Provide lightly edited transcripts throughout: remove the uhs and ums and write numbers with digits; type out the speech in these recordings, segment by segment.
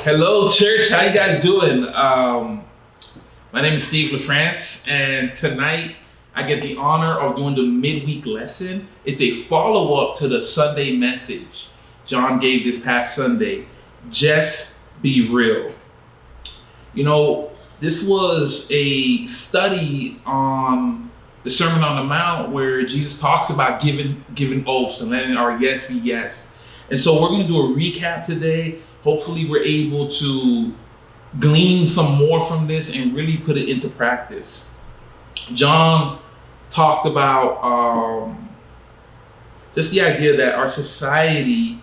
Hello, church. How you guys doing? My name is Steve Lafrance, and tonight I get the honor of doing the midweek lesson. It's a follow-up to the Sunday message John gave this past Sunday. Just be real. You know, this was a study on the Sermon on the Mount where Jesus talks about giving oaths and letting our yes be yes. And so we're going to do a recap today. Hopefully we're able to glean some more from this and really put it into practice. John talked about just the idea that our society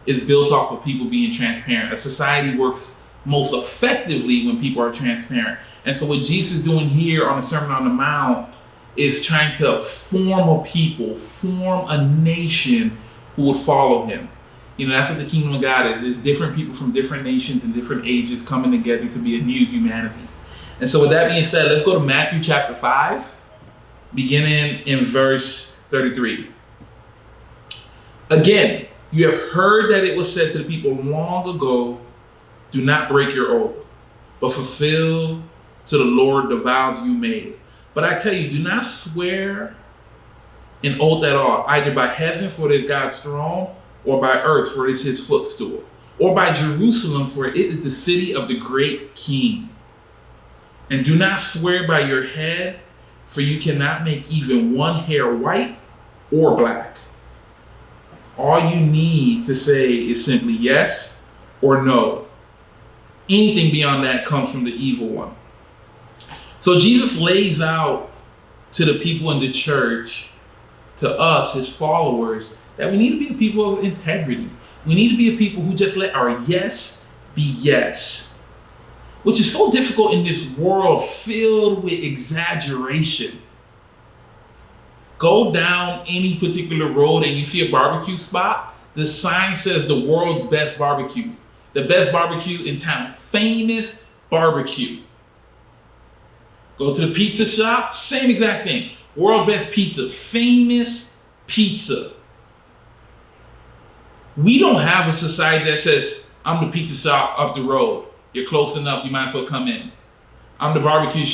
is built off of people being transparent. A society works most effectively when people are transparent. And so what Jesus is doing here on the Sermon on the Mount is trying to form a people, form a nation who would follow him. You know, that's what the kingdom of God is. It's different people from different nations and different ages coming together to be a new humanity. And so with that being said, let's go to Matthew chapter 5, beginning in verse 33. Again, you have heard that it was said to the people long ago, do not break your oath, but fulfill to the Lord the vows you made. But I tell you, do not swear an oath at all, either by heaven, for it is God's throne, or by earth, for it is his footstool, or by Jerusalem, for it is the city of the great king. And do not swear by your head, for you cannot make even one hair white or black. All you need to say is simply yes or no. Anything beyond that comes from the evil one. So Jesus lays out to the people in the church, to us, his followers, that we need to be a people of integrity. We need to be a people who just let our yes be yes, which is so difficult in this world filled with exaggeration. Go down any particular road and you see a barbecue spot, the sign says the world's best barbecue, the best barbecue in town, famous barbecue. Go to the pizza shop, same exact thing, world best pizza, famous pizza. We don't have a society that says, I'm the pizza shop up the road. You're close enough, you might as well come in. I'm the barbecue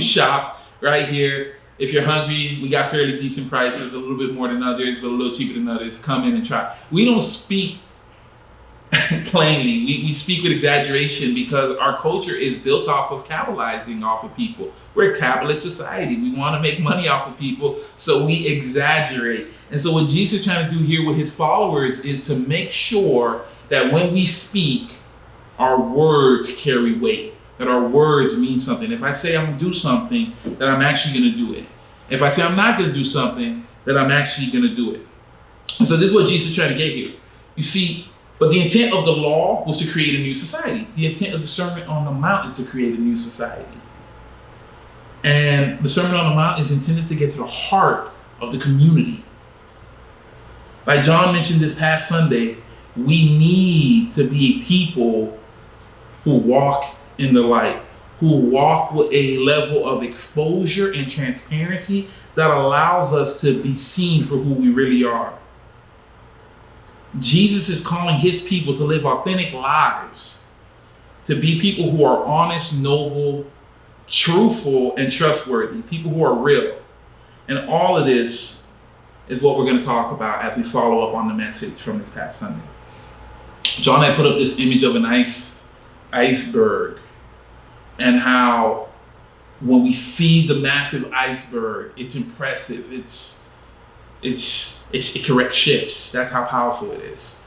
shop right here. If you're hungry, we got fairly decent prices, a little bit more than others, but a little cheaper than others. Come in and try. We don't speak plainly. We speak with exaggeration because our culture is built off of capitalizing off of people. We're a capitalist society. We want to make money off of people, so we exaggerate. And so what Jesus is trying to do here with his followers is to make sure that when we speak, our words carry weight, that our words mean something. If I say I'm going to do something, that I'm actually going to do it. If I say I'm not going to do something, that I'm actually going to do it. And so this is what Jesus is trying to get here. You see, but the intent of the law was to create a new society. The intent of the Sermon on the Mount is to create a new society. And the Sermon on the Mount is intended to get to the heart of the community. Like John mentioned this past Sunday, we need to be a people who walk in the light, who walk with a level of exposure and transparency that allows us to be seen for who we really are. Jesus is calling his people to live authentic lives, to be people who are honest, noble, truthful, and trustworthy, people who are real. And all of this is what we're going to talk about as we follow up on the message from this past Sunday. John had put up this image of an iceberg, and how when we see the massive iceberg, it's impressive. It corrects ships. That's how powerful it is.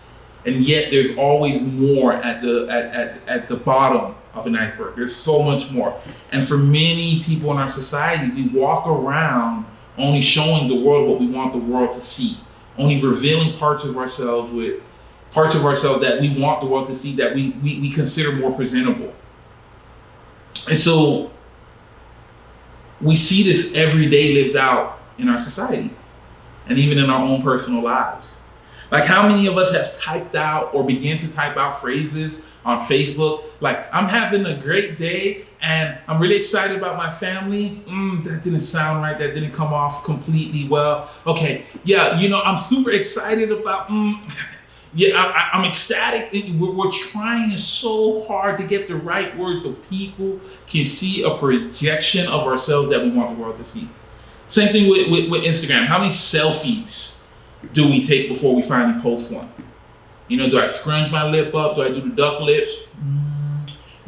And yet there's always more at the bottom of an iceberg. There's so much more. And for many people in our society, we walk around only showing the world what we want the world to see, only revealing parts of ourselves that we want the world to see, that we consider more presentable. And so we see this every day lived out in our society and even in our own personal lives. Like, how many of us have typed out or began to type out phrases on Facebook like, I'm having a great day and I'm really excited about my family. That didn't sound right. That didn't come off completely well. Okay, yeah, I'm super excited about Yeah, I'm ecstatic. We're trying so hard to get the right words so people can see a projection of ourselves that we want the world to see. Same thing with Instagram. How many selfies do we take before we finally post one? You know, do I scrunch my lip up? Do I do the duck lips?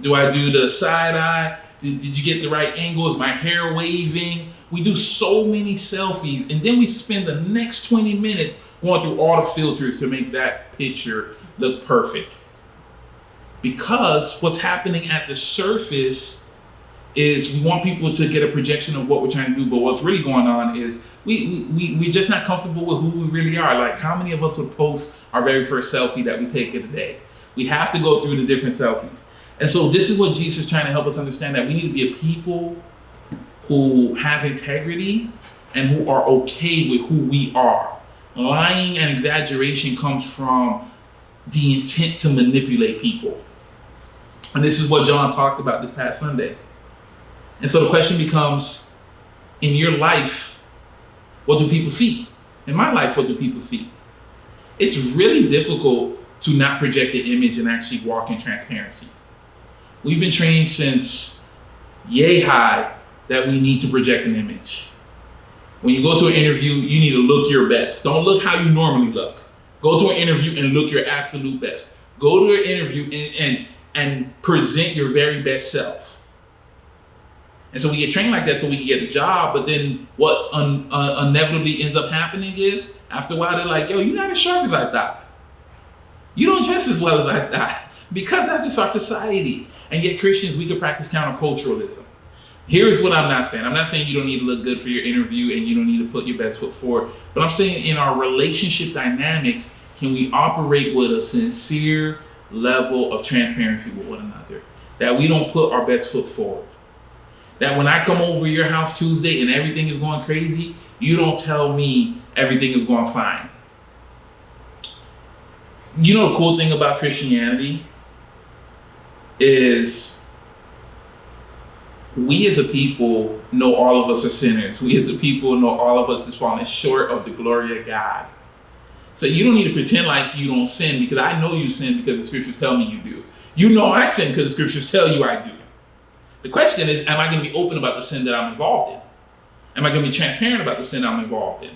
Do I do the side eye? Did you get the right angle? Is my hair waving? We do so many selfies, and then we spend the next 20 minutes going through all the filters to make that picture look perfect. Because what's happening at the surface is we want people to get a projection of what we're trying to do, but what's really going on is we're just not comfortable with who we really are. Like, how many of us would post our very first selfie that we take in a day? We have to go through the different selfies. And so this is what Jesus is trying to help us understand, that we need to be a people who have integrity and who are okay with who we are. Lying and exaggeration comes from the intent to manipulate people. And this is what John talked about this past Sunday. And so the question becomes, in your life, what do people see? In my life, what do people see? It's really difficult to not project an image and actually walk in transparency. We've been trained since yay high that we need to project an image. When you go to an interview, you need to look your best. Don't look how you normally look. Go to an interview and look your absolute best. Go to an interview and present your very best self. And so we get trained like that so we can get a job, but then what inevitably ends up happening is, after a while, they're like, yo, you're not as sharp as I thought. You don't dress as well as I thought. Because that's just our society. And yet Christians, we can practice counterculturalism. Here's what I'm not saying. I'm not saying you don't need to look good for your interview and you don't need to put your best foot forward. But I'm saying in our relationship dynamics, can we operate with a sincere level of transparency with one another? That we don't put our best foot forward. That when I come over your house Tuesday and everything is going crazy, you don't tell me everything is going fine. You know the cool thing about Christianity is we as a people know all of us are sinners. We as a people know all of us is falling short of the glory of God. So you don't need to pretend like you don't sin, because I know you sin because the scriptures tell me you do. You know I sin because the scriptures tell you I do. The question is, am I going to be open about the sin that I'm involved in? Am I going to be transparent about the sin I'm involved in?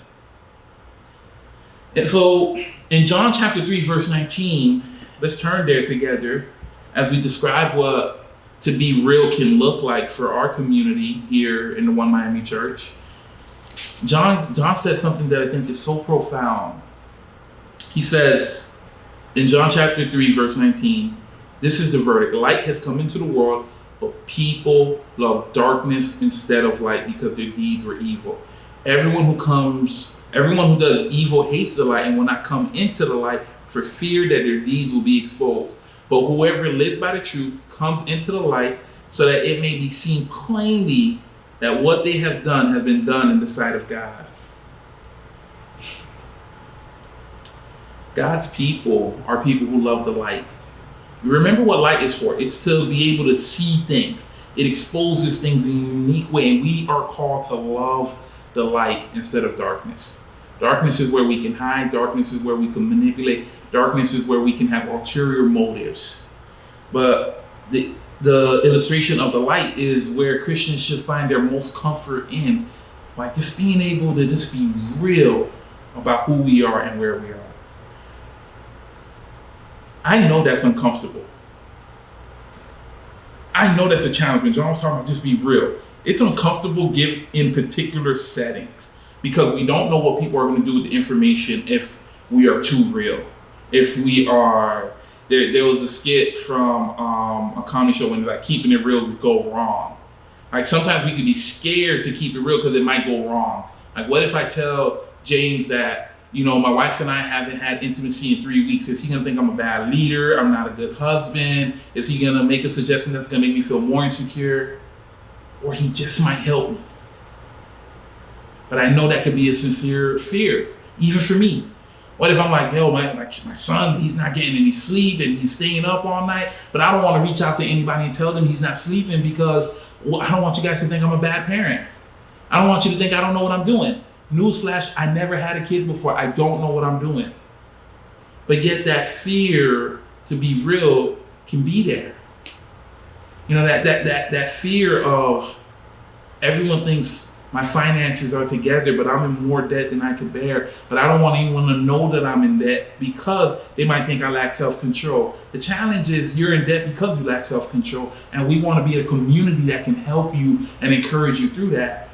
And so in John chapter 3, verse 19, let's turn there together as we describe what to be real can look like for our community here in the One Miami Church. John says something that I think is so profound. He says in John chapter 3, verse 19, this is the verdict. Light has come into the world, but people love darkness instead of light because their deeds were evil. Everyone who does evil hates the light and will not come into the light for fear that their deeds will be exposed. But whoever lives by the truth comes into the light so that it may be seen plainly that what they have done has been done in the sight of God. God's people are people who love the light. You remember what light is for. It's to be able to see things. It exposes things in a unique way, and we are called to love the light instead of darkness. Darkness is where we can hide. Darkness is where we can manipulate. Darkness is where we can have ulterior motives. But the illustration of the light is where Christians should find their most comfort in, like just being able to just be real about who we are and where we are. I know that's uncomfortable. I know that's a challenge. When John was talking about just be real, it's uncomfortable in particular settings because we don't know what people are going to do with the information if we are too real. If we are, there was a skit from a comedy show when like keeping it real would go wrong. Like sometimes we could be scared to keep it real because it might go wrong. Like what if I tell James that, you know, my wife and I haven't had intimacy in 3 weeks. Is he going to think I'm a bad leader? I'm not a good husband? Is he going to make a suggestion that's going to make me feel more insecure? Or he just might help me. But I know that could be a sincere fear, even for me. What if I'm like, yo, my son, he's not getting any sleep and he's staying up all night, but I don't want to reach out to anybody and tell them he's not sleeping because I don't want you guys to think I'm a bad parent. I don't want you to think I don't know what I'm doing. Newsflash, I never had a kid before. I don't know what I'm doing. But yet that fear, to be real, can be there. You know, that fear of everyone thinks my finances are together, but I'm in more debt than I could bear. But I don't want anyone to know that I'm in debt because they might think I lack self-control. The challenge is you're in debt because you lack self-control, and we want to be a community that can help you and encourage you through that.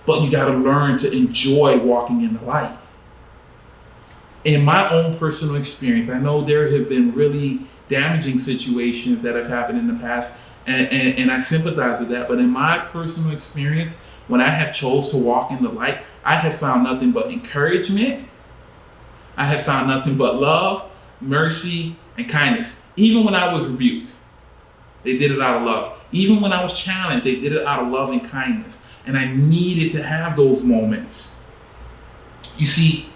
But you got to learn to enjoy walking in the light. In my own personal experience, I know there have been really damaging situations that have happened in the past, and I sympathize with that. But in my personal experience, when I have chose to walk in the light, I have found nothing but encouragement. I have found nothing but love, mercy, and kindness. Even when I was rebuked, they did it out of love. Even when I was challenged, they did it out of love and kindness. And I needed to have those moments. You see,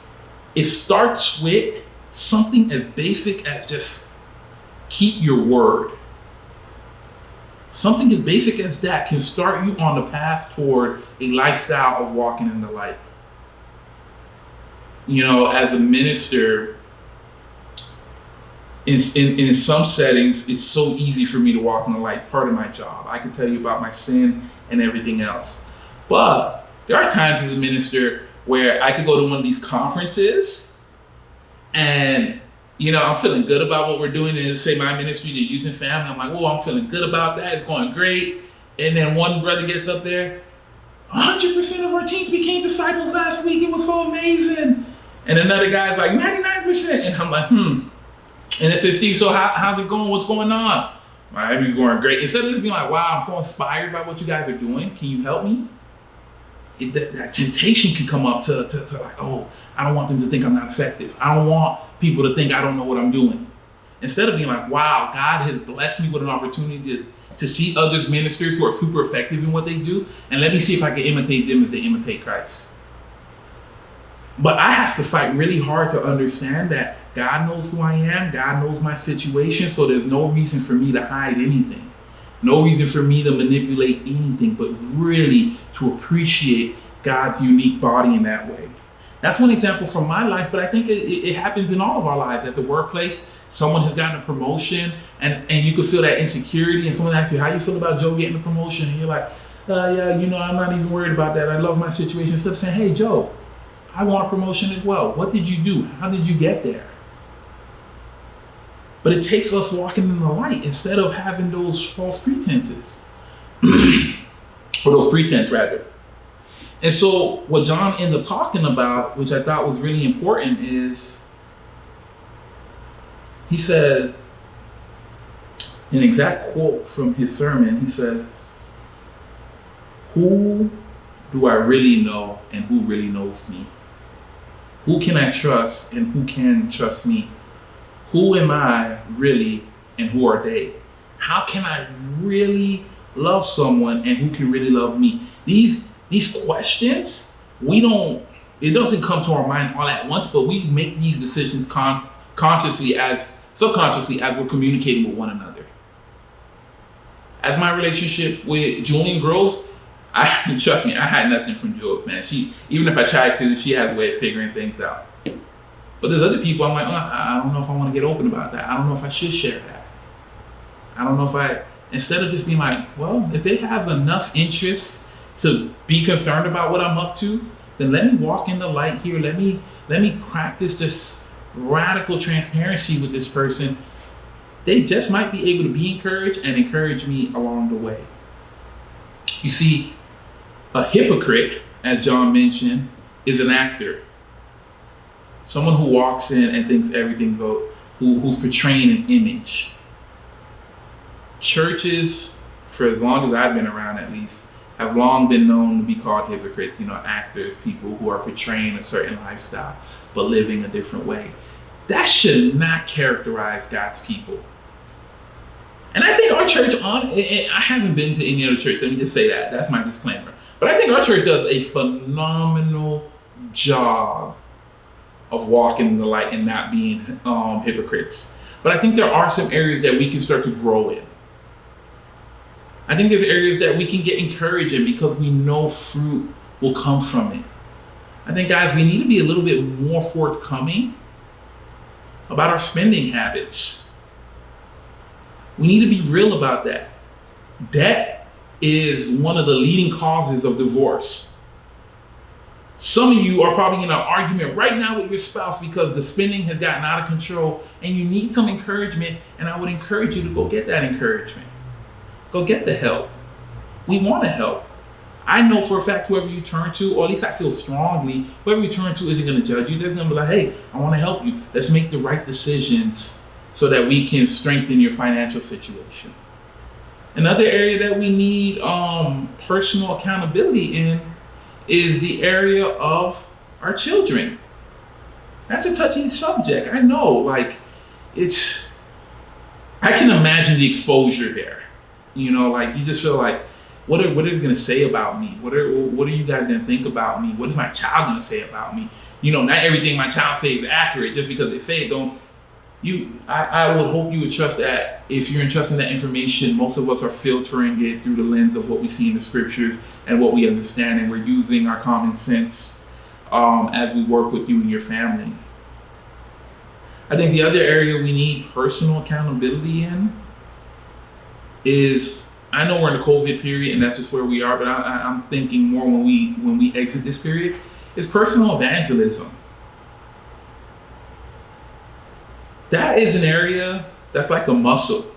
it starts with something as basic as just keep your word. Something as basic as that can start you on the path toward a lifestyle of walking in the light. You know, as a minister, in some settings, it's so easy for me to walk in the light. It's part of my job. I can tell you about my sin and everything else. But there are times as a minister where I could go to one of these conferences and, you know, I'm feeling good about what we're doing in, say, my ministry, the youth and family. I'm like, oh, I'm feeling good about that. It's going great. And then one brother gets up there, 100% of our teens became disciples last week. It was so amazing. And another guy's like, 99%. And I'm like, And it says, Steve, so how's it going? What's going on? My everything's going great. Instead of just being like, wow, I'm so inspired by what you guys are doing. Can you help me? That temptation can come up to like, oh, I don't want them to think I'm not effective. I don't want people to think I don't know what I'm doing. Instead of being like, wow, God has blessed me with an opportunity to see others ministers who are super effective in what they do, and let me see if I can imitate them as they imitate Christ. But I have to fight really hard to understand that God knows who I am, God knows my situation, so there's no reason for me to hide anything. No reason for me to manipulate anything, but really to appreciate God's unique body in that way. That's one example from my life, but I think it happens in all of our lives. At the workplace, someone has gotten a promotion, and you can feel that insecurity, and someone asks you, how you feel about Joe getting a promotion? And you're like, yeah, you know, I'm not even worried about that. I love my situation. Instead of saying, hey, Joe, I want a promotion as well. What did you do? How did you get there? But it takes us walking in the light instead of having those false pretenses. Or those pretense, rather. And so what John ended up talking about, which I thought was really important, is he said, an exact quote from his sermon, he said, who do I really know and who really knows me? Who can I trust and who can trust me? Who am I really and who are they? How can I really love someone and who can really love me? These questions, it doesn't come to our mind all at once, but we make these decisions subconsciously as we're communicating with one another. As my relationship with Julian grows, trust me, I had nothing from Jules, man. Even if I tried to, she has a way of figuring things out. But there's other people I'm like, I don't know if I want to get open about that. I don't know if I should share that. I don't know if instead of just being like, well, if they have enough interest to be concerned about what I'm up to, then let me walk in the light here. Let me practice this radical transparency with this person. They just might be able to be encouraged and encourage me along the way. You see, a hypocrite, as John mentioned, is an actor. Someone who walks in and thinks everything who's portraying an image. Churches, for as long as I've been around at least, have long been known to be called hypocrites, actors, people who are portraying a certain lifestyle, but living a different way. That should not characterize God's people. And I think our church, I haven't been to any other church, let me just say that, that's my disclaimer. But I think our church does a phenomenal job of walking in the light and not being hypocrites. But I think there are some areas that we can start to grow in. I think there's areas that we can get encouraged in because we know fruit will come from it. I think, guys, we need to be a little bit more forthcoming about our spending habits. We need to be real about that. Debt is one of the leading causes of divorce. Some of you are probably in an argument right now with your spouse because the spending has gotten out of control and you need some encouragement, and I would encourage you to go get that encouragement. Go get the help. We want to help. I know for a fact whoever you turn to, or at least I feel strongly, whoever you turn to isn't going to judge you. They're going to be like, hey, I want to help you. Let's make the right decisions so that we can strengthen your financial situation. Another area that we need personal accountability in is the area of our children. That's a touchy subject. I know, like, I can imagine the exposure there. You know, like, you just feel like, what are they going to say about me? What are you guys going to think about me? What is my child going to say about me? You know, not everything my child says is accurate. Just because they say it, I would hope you would trust that if you're entrusting that information, most of us are filtering it through the lens of what we see in the scriptures and what we understand, and we're using our common sense as we work with you and your family. I think the other area we need personal accountability in is, I know we're in the COVID period and that's just where we are, but I'm thinking more when we exit this period, is personal evangelism. That is an area that's like a muscle.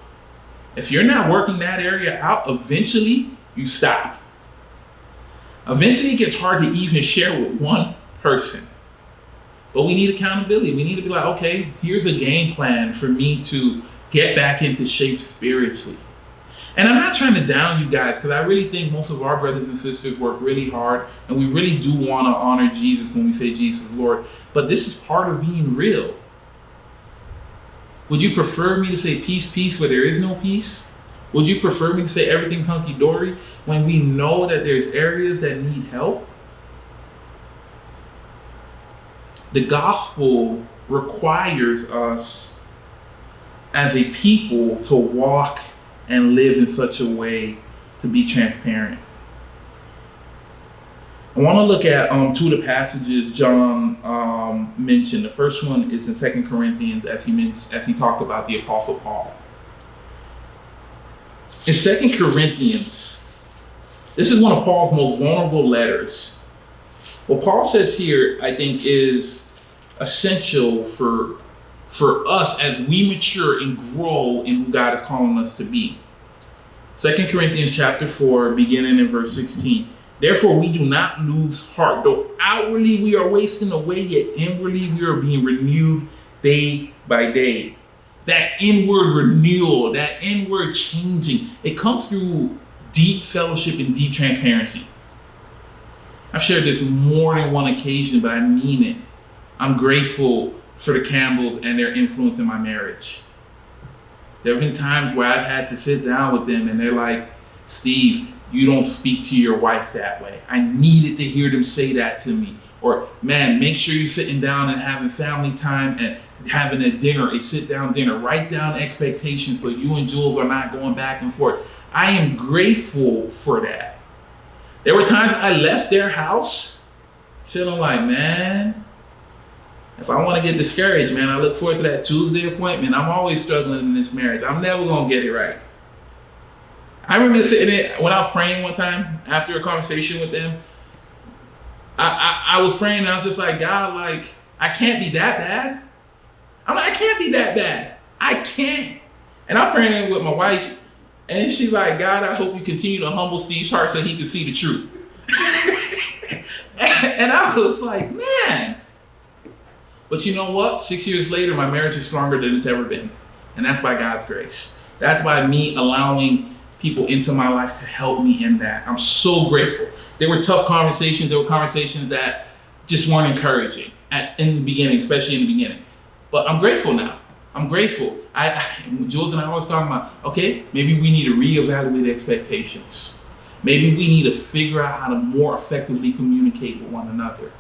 If you're not working that area out, eventually you stop. Eventually it gets hard to even share with one person. But we need accountability. We need to be like, okay, here's a game plan for me to get back into shape spiritually. And I'm not trying to down you guys, because I really think most of our brothers and sisters work really hard, and we really do want to honor Jesus when we say Jesus is Lord. But this is part of being real. Would you prefer me to say peace, peace, where there is no peace? Would you prefer me to say everything's hunky-dory when we know that there's areas that need help? The gospel requires us as a people to walk and live in such a way to be transparent. I want to look at two of the passages John mentioned. The first one is in 2 Corinthians, as he talked about the Apostle Paul. In 2 Corinthians, this is one of Paul's most vulnerable letters. What Paul says here, I think, is essential for us as we mature and grow in who God is calling us to be. 2 Corinthians chapter 4, beginning in verse 16. Therefore, we do not lose heart. Though outwardly we are wasting away, yet inwardly we are being renewed day by day. That inward renewal, that inward changing, it comes through deep fellowship and deep transparency. I've shared this more than one occasion, but I mean it. I'm grateful for the Campbells and their influence in my marriage. There have been times where I've had to sit down with them and they're like, Steve, you don't speak to your wife that way. I needed to hear them say that to me. Or, man, make sure you're sitting down and having family time and having a sit-down dinner. Write down expectations so you and Jules are not going back and forth. I am grateful for that. There were times I left their house feeling like, man, if I want to get discouraged, man, I look forward to that Tuesday appointment. I'm always struggling in this marriage. I'm never going to get it right. I remember sitting there when I was praying one time after a conversation with them. I was praying and I was just like, God, like, I can't be that bad. I'm like, I can't be that bad. I can't. And I'm praying with my wife and she's like, God, I hope you continue to humble Steve's heart so he can see the truth. And I was like, man. But you know what? 6 years later, my marriage is stronger than it's ever been. And that's by God's grace. That's by me allowing people into my life to help me in that. I'm so grateful. There were tough conversations. There were conversations that just weren't encouraging in the beginning, especially in the beginning. But I'm grateful now. I'm grateful. Jules and I always talking about, okay, maybe we need to reevaluate expectations. Maybe we need to figure out how to more effectively communicate with one another.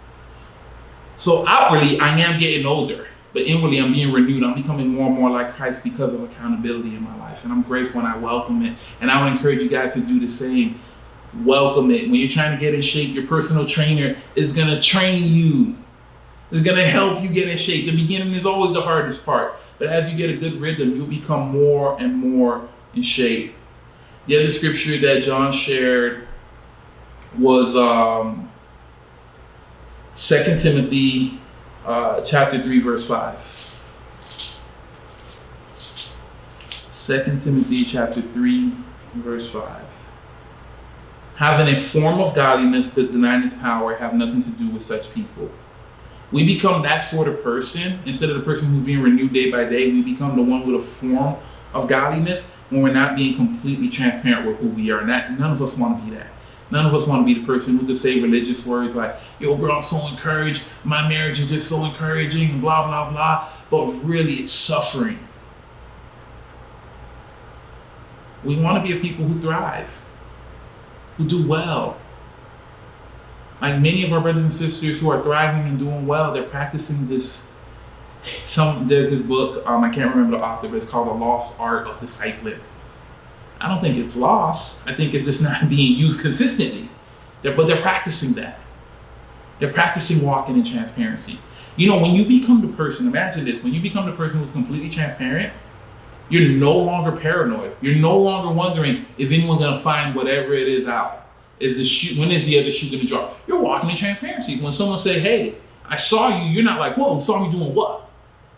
So outwardly, I am getting older, but inwardly, I'm being renewed. I'm becoming more and more like Christ because of accountability in my life. And I'm grateful and I welcome it. And I would encourage you guys to do the same. Welcome it. When you're trying to get in shape, your personal trainer is going to train you. It's gonna help you get in shape. The beginning is always the hardest part, but as you get a good rhythm, you'll become more and more in shape. The other scripture that John shared was 2 Timothy chapter 3, verse 5. 2 Timothy chapter 3, verse 5. Having a form of godliness but denying its power, have nothing to do with such people. We become that sort of person. Instead of the person who's being renewed day by day, we become the one with a form of godliness when we're not being completely transparent with who we are. And none of us want to be that. None of us want to be the person who could say religious words like, yo, bro, I'm so encouraged. My marriage is just so encouraging and blah, blah, blah. But really, it's suffering. We want to be a people who thrive, who do well. Like many of our brothers and sisters who are thriving and doing well, they're practicing this. There's this book, I can't remember the author, but it's called The Lost Art of Discipling. I don't think it's lost. I think it's just not being used consistently. But they're practicing that. They're practicing walking in transparency. You know, when you become the person, imagine this, when you become the person who's completely transparent, you're no longer paranoid. You're no longer wondering, is anyone going to find whatever it is out? When is the other shoe going to drop? You're walking in transparency. When someone say, hey, I saw you, you're not like, whoa, you saw me doing what?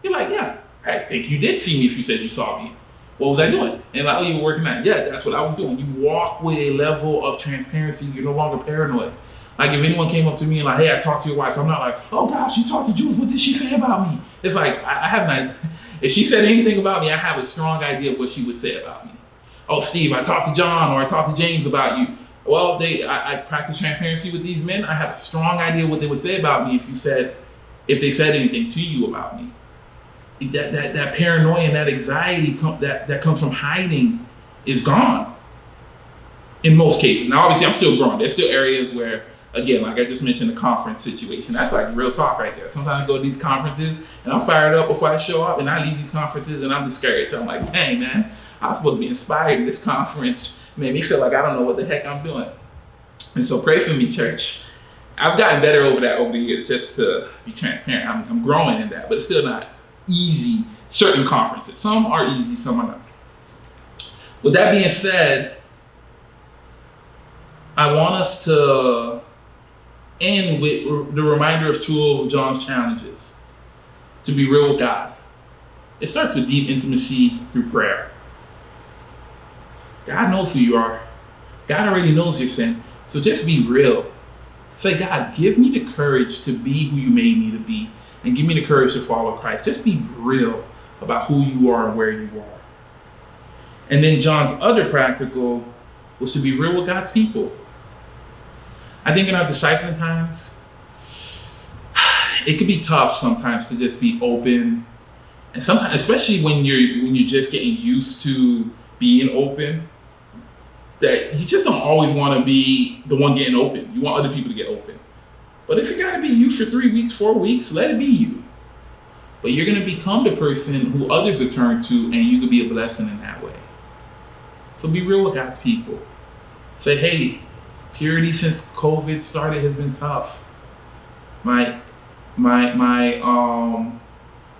You're like, yeah, I think you did see me if you said you saw me. What was I doing? And like, oh, you were working out. Yeah, that's what I was doing. You walk with a level of transparency. You're no longer paranoid. Like if anyone came up to me and like, hey, I talked to your wife, I'm not like, oh gosh, you talked to Jules. What did she say about me? It's like, I have not, if she said anything about me, I have a strong idea of what she would say about me. Oh, Steve, I talked to John or I talked to James about you. Well, I practice transparency with these men. I have a strong idea what they would say about me if they said anything to you about me. That paranoia and that anxiety that comes from hiding is gone in most cases. Now, obviously, I'm still growing. There's still areas where, again, like I just mentioned, the conference situation. That's like real talk right there. Sometimes I go to these conferences and I'm fired up before I show up, and I leave these conferences and I'm discouraged. I'm like, dang, man, I'm supposed to be inspired in this conference. Made me feel like I don't know what the heck I'm doing. And so pray for me, church. I've gotten better over the years, just to be transparent. I'm growing in that, but it's still not easy. Certain conferences, some are easy, some are not. With that being said, I want us to end with the reminder of two of John's challenges. To be real with God. It starts with deep intimacy through prayer. God knows who you are. God already knows your sin. So just be real. Say, God, give me the courage to be who you made me to be, and give me the courage to follow Christ. Just be real about who you are and where you are. And then John's other practical was to be real with God's people. I think in our discipling times, it can be tough sometimes to just be open. And sometimes, especially when you're just getting used to being open, that you just don't always want to be the one getting open. You want other people to get open. But if you got to be you for 3 weeks, 4 weeks, let it be you. But you're going to become the person who others will turn to, and you could be a blessing in that way. So be real with God's people. Say, hey, purity since COVID started has been tough. My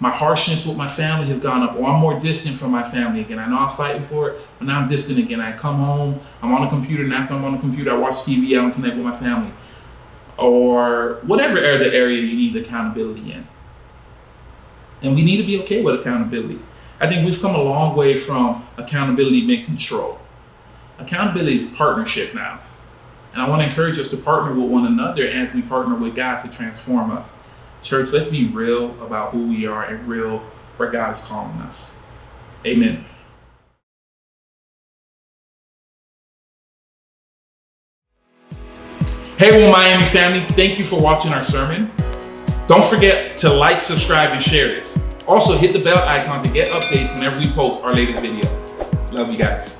harshness with my family has gone up, or I'm more distant from my family again. I know I was fighting for it, but now I'm distant again. I come home, I'm on the computer, and after I'm on the computer, I watch TV, I don't connect with my family. Or whatever area you need accountability in. And we need to be okay with accountability. I think we've come a long way from accountability being control. Accountability is partnership now. And I want to encourage us to partner with one another as we partner with God to transform us. Church, let's be real about who we are and real where God is calling us. Amen. Hey, well, Miami family, thank you for watching our sermon. Don't forget to like, subscribe, and share this. Also, hit the bell icon to get updates whenever we post our latest video. Love you guys.